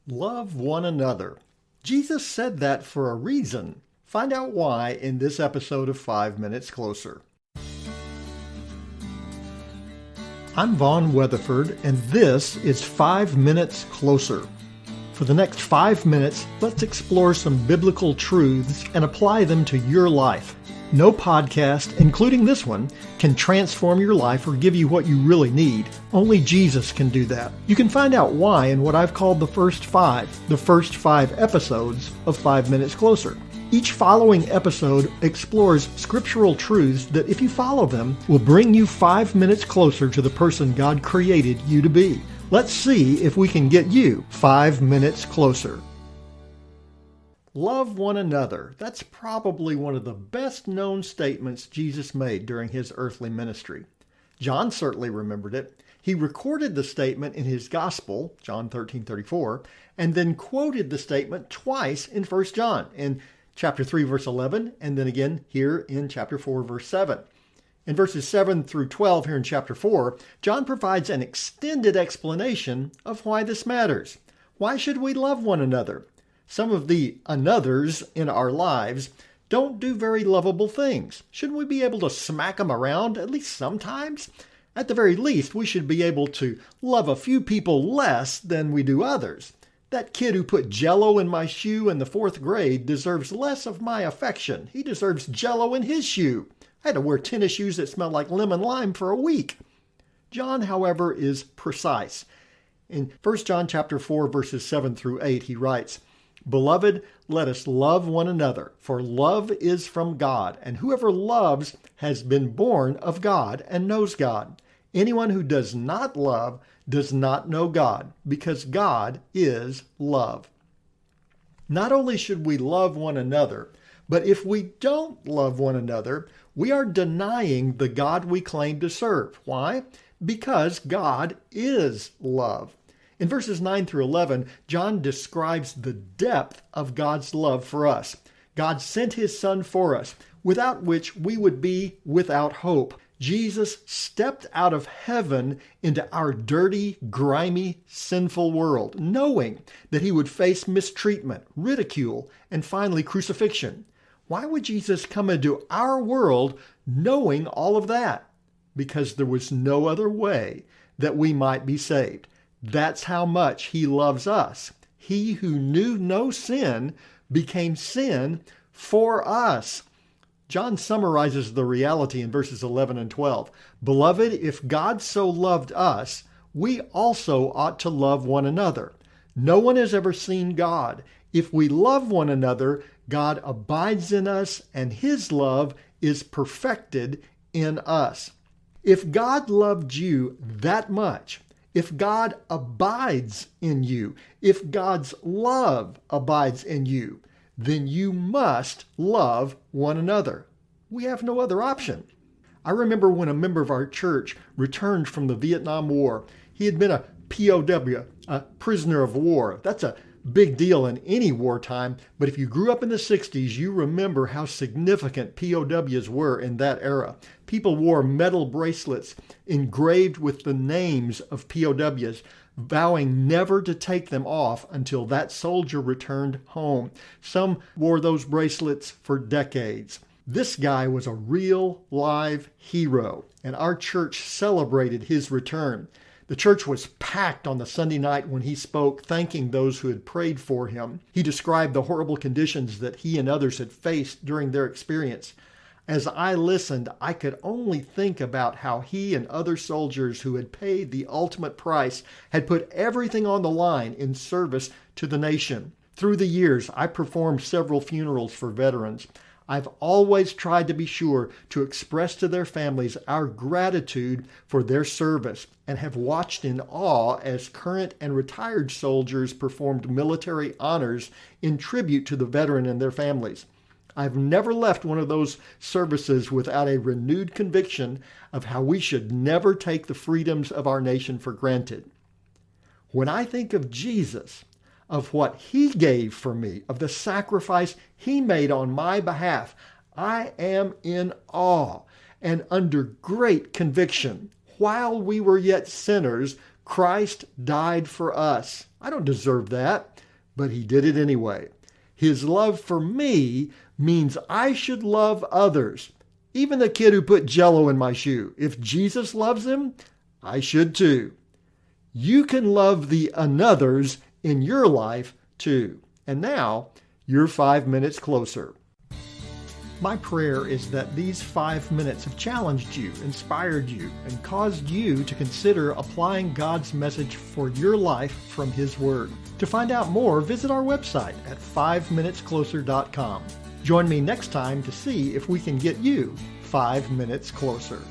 Love one another. Jesus said that for a reason. Find out why in this episode of 5 Minutes Closer. I'm Vaughn Weatherford, and this is 5 Minutes Closer. For the next 5 minutes, let's explore some biblical truths and apply them to your life. No podcast, including this one, can transform your life or give you what you really need. Only Jesus can do that. You can find out why in what I've called the first five episodes of 5 Minutes Closer. Each following episode explores scriptural truths that, if you follow them, will bring you 5 minutes closer to the person God created you to be. Let's see if we can get you 5 minutes closer. Love one another. That's probably one of the best known statements Jesus made during his earthly ministry. John certainly remembered it. He recorded the statement in his gospel, John 13:34, and then quoted the statement twice in 1 John, in chapter 3, verse 11, and then again here in chapter 4, verse 7. In verses 7 through 12 here in chapter 4, John provides an extended explanation of why this matters. Why should we love one another? Some of the anothers in our lives don't do very lovable things. Shouldn't we be able to smack them around at least sometimes? At the very least, we should be able to love a few people less than we do others. That kid who put Jell-O in my shoe in the 4th grade deserves less of my affection. He deserves Jell-O in his shoe. I had to wear tennis shoes that smelled like lemon lime for a week. John, however, is precise. In 1 John chapter 4, verses 7 through 8, he writes, "Beloved, let us love one another, for love is from God, and whoever loves has been born of God and knows God. Anyone who does not love does not know God, because God is love." Not only should we love one another, but if we don't love one another, we are denying the God we claim to serve. Why? Because God is love. In verses 9 through 11, John describes the depth of God's love for us. God sent his Son for us, without which we would be without hope. Jesus stepped out of heaven into our dirty, grimy, sinful world, knowing that he would face mistreatment, ridicule, and finally crucifixion. Why would Jesus come into our world knowing all of that? Because there was no other way that we might be saved. That's how much he loves us. He who knew no sin became sin for us. John summarizes the reality in verses 11 and 12. "Beloved, if God so loved us, we also ought to love one another. No one has ever seen God. If we love one another, God abides in us, and his love is perfected in us." If God loved you that much, if God abides in you, if God's love abides in you, then you must love one another. We have no other option. I remember when a member of our church returned from the Vietnam War. He had been a POW, a prisoner of war. That's a big deal in any wartime, but if you grew up in the 60s, you remember how significant POWs were in that era. People wore metal bracelets engraved with the names of POWs, vowing never to take them off until that soldier returned home. Some wore those bracelets for decades. This guy was a real, live hero, and our church celebrated his return. The church was packed on the Sunday night when he spoke, thanking those who had prayed for him. He described the horrible conditions that he and others had faced during their experience. As I listened, I could only think about how he and other soldiers who had paid the ultimate price had put everything on the line in service to the nation. Through the years, I performed several funerals for veterans. I've always tried to be sure to express to their families our gratitude for their service, and have watched in awe as current and retired soldiers performed military honors in tribute to the veteran and their families. I've never left one of those services without a renewed conviction of how we should never take the freedoms of our nation for granted. When I think of Jesus, of what he gave for me, of the sacrifice he made on my behalf, I am in awe and under great conviction. While we were yet sinners, Christ died for us. I don't deserve that, but he did it anyway. His love for me means I should love others. Even the kid who put Jell-O in my shoe. If Jesus loves him, I should too. You can love the anothers in your life too. And now, you're 5 minutes closer. My prayer is that these 5 minutes have challenged you, inspired you, and caused you to consider applying God's message for your life from His Word. To find out more, visit our website at 5minutescloser.com. Join me next time to see if we can get you 5 minutes closer.